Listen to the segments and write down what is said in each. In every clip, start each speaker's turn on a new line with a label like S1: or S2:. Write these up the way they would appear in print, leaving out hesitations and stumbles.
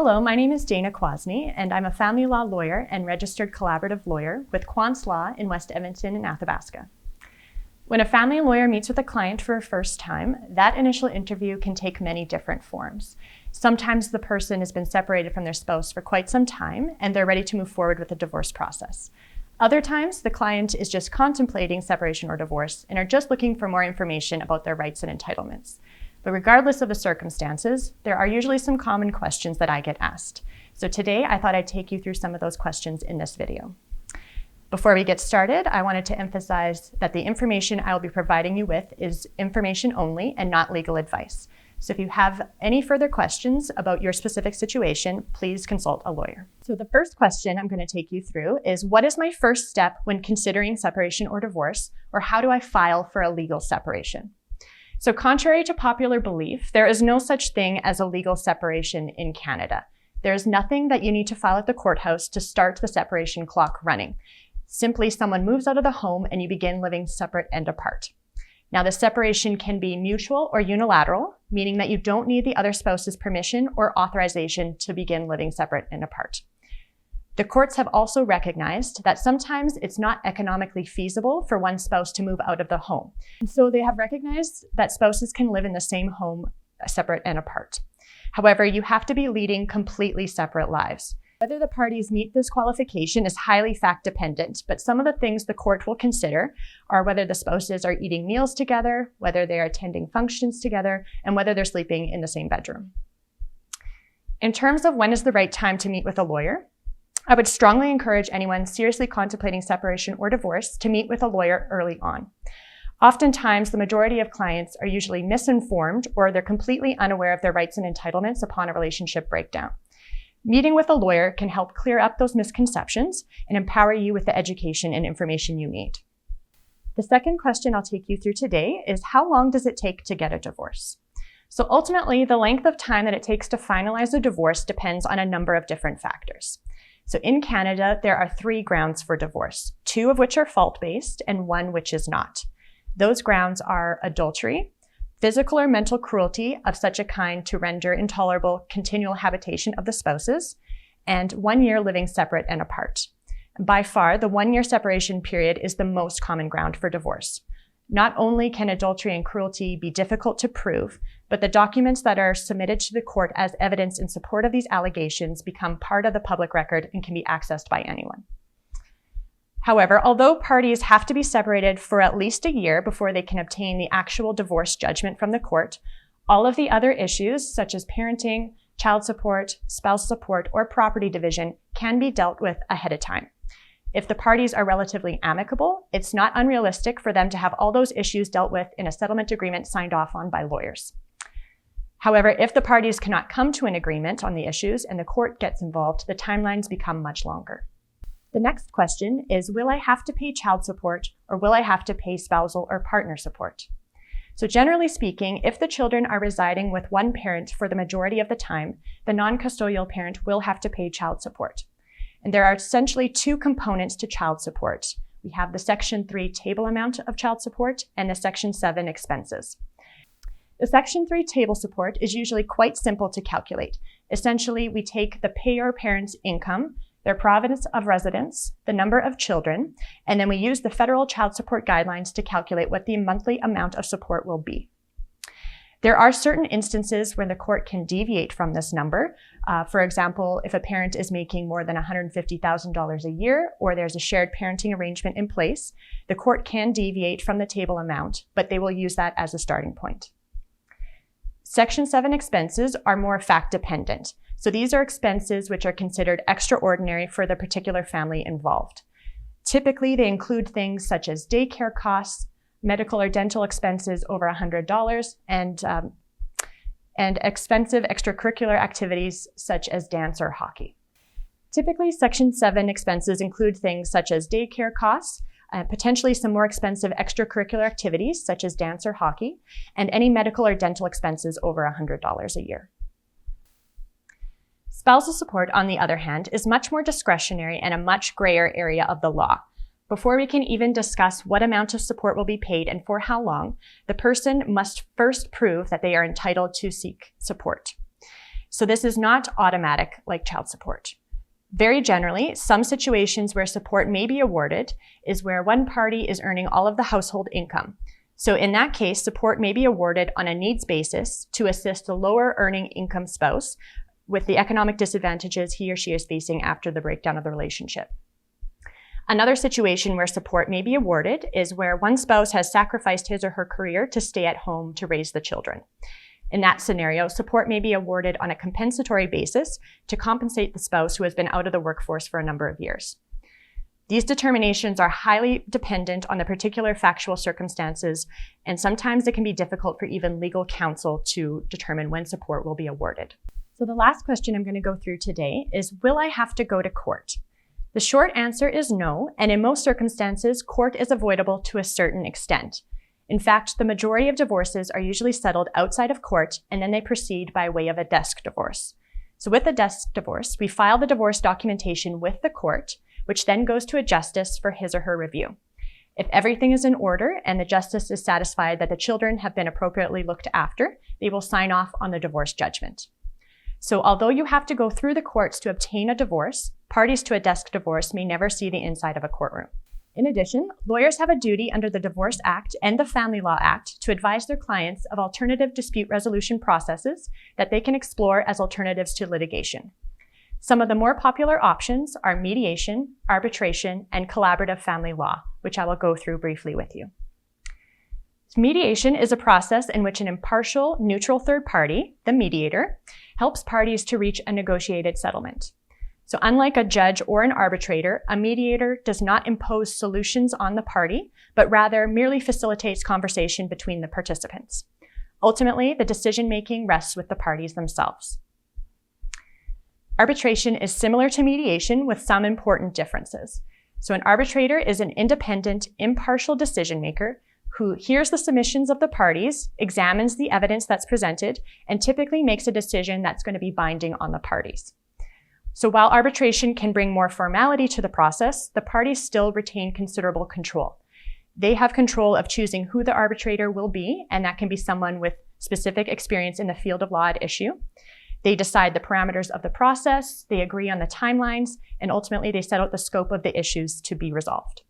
S1: Hello, my name is Dayna Kwasney, and I'm a family law lawyer and registered collaborative lawyer with Kwasney Law in West Edmonton and Athabasca. When a family lawyer meets with a client for a first time, that initial interview can take many different forms. Sometimes the person has been separated from their spouse for quite some time and they're ready to move forward with the divorce process. Other times, the client is just contemplating separation or divorce and are just looking for more information about their rights and entitlements. But regardless of the circumstances, there are usually some common questions that I get asked. So today, I thought I'd take you through some of those questions in this video. Before we get started, I wanted to emphasize that the information I will be providing you with is information only and not legal advice. So if you have any further questions about your specific situation, please consult a lawyer. So the first question I'm going to take you through is, what is my first step when considering separation or divorce, or how do I file for a legal separation? So contrary to popular belief, there is no such thing as a legal separation in Canada. There is nothing that you need to file at the courthouse to start the separation clock running. Simply someone moves out of the home and you begin living separate and apart. Now, the separation can be mutual or unilateral, meaning that you don't need the other spouse's permission or authorization to begin living separate and apart. The courts have also recognized that sometimes it's not economically feasible for one spouse to move out of the home. And so they have recognized that spouses can live in the same home separate and apart. However, you have to be leading completely separate lives. Whether the parties meet this qualification is highly fact-dependent, but some of the things the court will consider are whether the spouses are eating meals together, whether they are attending functions together, and whether they're sleeping in the same bedroom. In terms of when is the right time to meet with a lawyer, I would strongly encourage anyone seriously contemplating separation or divorce to meet with a lawyer early on. Oftentimes, the majority of clients are usually misinformed or they're completely unaware of their rights and entitlements upon a relationship breakdown. Meeting with a lawyer can help clear up those misconceptions and empower you with the education and information you need. The second question I'll take you through today is, how long does it take to get a divorce? So ultimately, the length of time that it takes to finalize a divorce depends on a number of different factors. So in Canada, there are 3 grounds for divorce, 2 of which are fault-based and 1 which is not. Those grounds are adultery, physical or mental cruelty of such a kind to render intolerable continual habitation of the spouses, and 1 year living separate and apart. By far, the 1-year separation period is the most common ground for divorce. Not only can adultery and cruelty be difficult to prove, but the documents that are submitted to the court as evidence in support of these allegations become part of the public record and can be accessed by anyone. However, although parties have to be separated for at least a year before they can obtain the actual divorce judgment from the court, all of the other issues, such as parenting, child support, spouse support, or property division, can be dealt with ahead of time. If the parties are relatively amicable, it's not unrealistic for them to have all those issues dealt with in a settlement agreement signed off on by lawyers. However, if the parties cannot come to an agreement on the issues and the court gets involved, the timelines become much longer. The next question is, will I have to pay child support or will I have to pay spousal or partner support? So generally speaking, if the children are residing with one parent for the majority of the time, the non-custodial parent will have to pay child support. And there are essentially 2 components to child support. We have the Section 3 table amount of child support and the Section 7 expenses. The Section 3 table support is usually quite simple to calculate. Essentially, we take the payer parent's income, their province of residence, the number of children, and then we use the federal child support guidelines to calculate what the monthly amount of support will be. There are certain instances where the court can deviate from this number. For example, if a parent is making more than $150,000 a year, or there's a shared parenting arrangement in place, the court can deviate from the table amount, but they will use that as a starting point. Section 7 expenses are more fact-dependent. So these are expenses which are considered extraordinary for the particular family involved. Typically, they include things such as daycare costs, medical or dental expenses over $100, and expensive extracurricular activities such as dance or hockey. Typically, Section 7 expenses include things such as daycare costs, potentially some more expensive extracurricular activities such as dance or hockey, and any medical or dental expenses over $100 a year. Spousal support, on the other hand, is much more discretionary and a much grayer area of the law. Before we can even discuss what amount of support will be paid and for how long, the person must first prove that they are entitled to seek support. So this is not automatic like child support. Very generally, some situations where support may be awarded is where one party is earning all of the household income. So in that case, support may be awarded on a needs basis to assist the lower earning income spouse with the economic disadvantages he or she is facing after the breakdown of the relationship. Another situation where support may be awarded is where one spouse has sacrificed his or her career to stay at home to raise the children. In that scenario, support may be awarded on a compensatory basis to compensate the spouse who has been out of the workforce for a number of years. These determinations are highly dependent on the particular factual circumstances, and sometimes it can be difficult for even legal counsel to determine when support will be awarded. So the last question I'm going to go through today is, will I have to go to court? The short answer is no, and in most circumstances, court is avoidable to a certain extent. In fact, the majority of divorces are usually settled outside of court, and then they proceed by way of a desk divorce. So with a desk divorce, we file the divorce documentation with the court, which then goes to a justice for his or her review. If everything is in order and the justice is satisfied that the children have been appropriately looked after, they will sign off on the divorce judgment. So although you have to go through the courts to obtain a divorce, parties to a desk divorce may never see the inside of a courtroom. In addition, lawyers have a duty under the Divorce Act and the Family Law Act to advise their clients of alternative dispute resolution processes that they can explore as alternatives to litigation. Some of the more popular options are mediation, arbitration, and collaborative family law, which I will go through briefly with you. Mediation is a process in which an impartial, neutral third party, the mediator, helps parties to reach a negotiated settlement. So unlike a judge or an arbitrator, a mediator does not impose solutions on the party, but rather merely facilitates conversation between the participants. Ultimately, the decision-making rests with the parties themselves. Arbitration is similar to mediation with some important differences. So an arbitrator is an independent, impartial decision-maker who hears the submissions of the parties, examines the evidence that's presented, and typically makes a decision that's going to be binding on the parties. So while arbitration can bring more formality to the process, the parties still retain considerable control. They have control of choosing who the arbitrator will be, and that can be someone with specific experience in the field of law at issue. They decide the parameters of the process, they agree on the timelines, and ultimately they set out the scope of the issues to be resolved.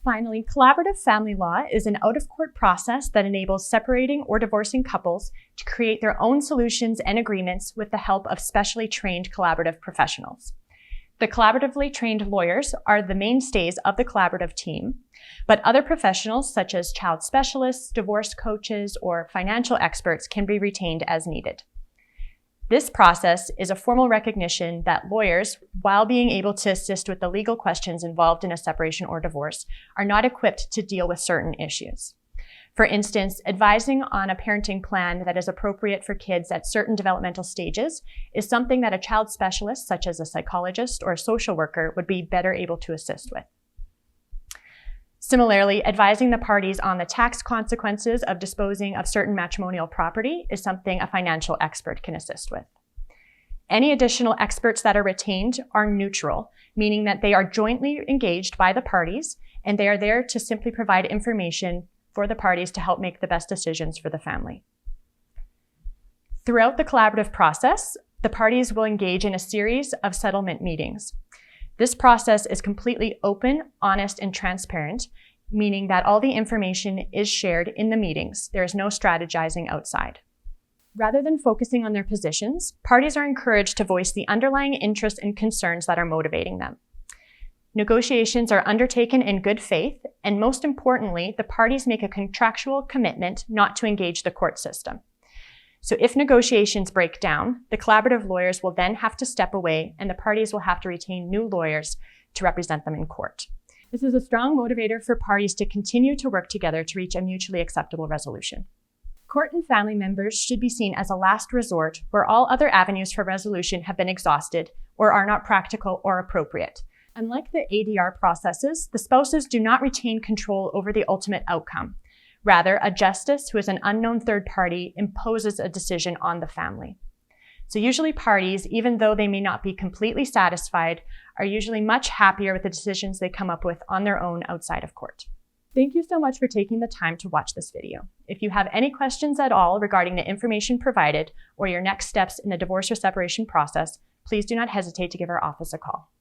S1: Finally, collaborative family law is an out-of-court process that enables separating or divorcing couples to create their own solutions and agreements with the help of specially trained collaborative professionals. The collaboratively trained lawyers are the mainstays of the collaborative team, but other professionals such as child specialists, divorce coaches, or financial experts can be retained as needed. This process is a formal recognition that lawyers, while being able to assist with the legal questions involved in a separation or divorce, are not equipped to deal with certain issues. For instance, advising on a parenting plan that is appropriate for kids at certain developmental stages is something that a child specialist, such as a psychologist or a social worker, would be better able to assist with. Similarly, advising the parties on the tax consequences of disposing of certain matrimonial property is something a financial expert can assist with. Any additional experts that are retained are neutral, meaning that they are jointly engaged by the parties, and they are there to simply provide information for the parties to help make the best decisions for the family. Throughout the collaborative process, the parties will engage in a series of settlement meetings. This process is completely open, honest, and transparent, meaning that all the information is shared in the meetings. There is no strategizing outside. Rather than focusing on their positions, parties are encouraged to voice the underlying interests and concerns that are motivating them. Negotiations are undertaken in good faith, and most importantly, the parties make a contractual commitment not to engage the court system. So if negotiations break down, the collaborative lawyers will then have to step away, and the parties will have to retain new lawyers to represent them in court. This is a strong motivator for parties to continue to work together to reach a mutually acceptable resolution. Court and family members should be seen as a last resort where all other avenues for resolution have been exhausted or are not practical or appropriate. Unlike the ADR processes, the spouses do not retain control over the ultimate outcome. Rather, a justice who is an unknown third party imposes a decision on the family. So usually parties, even though they may not be completely satisfied, are usually much happier with the decisions they come up with on their own outside of court. Thank you so much for taking the time to watch this video. If you have any questions at all regarding the information provided or your next steps in the divorce or separation process, please do not hesitate to give our office a call.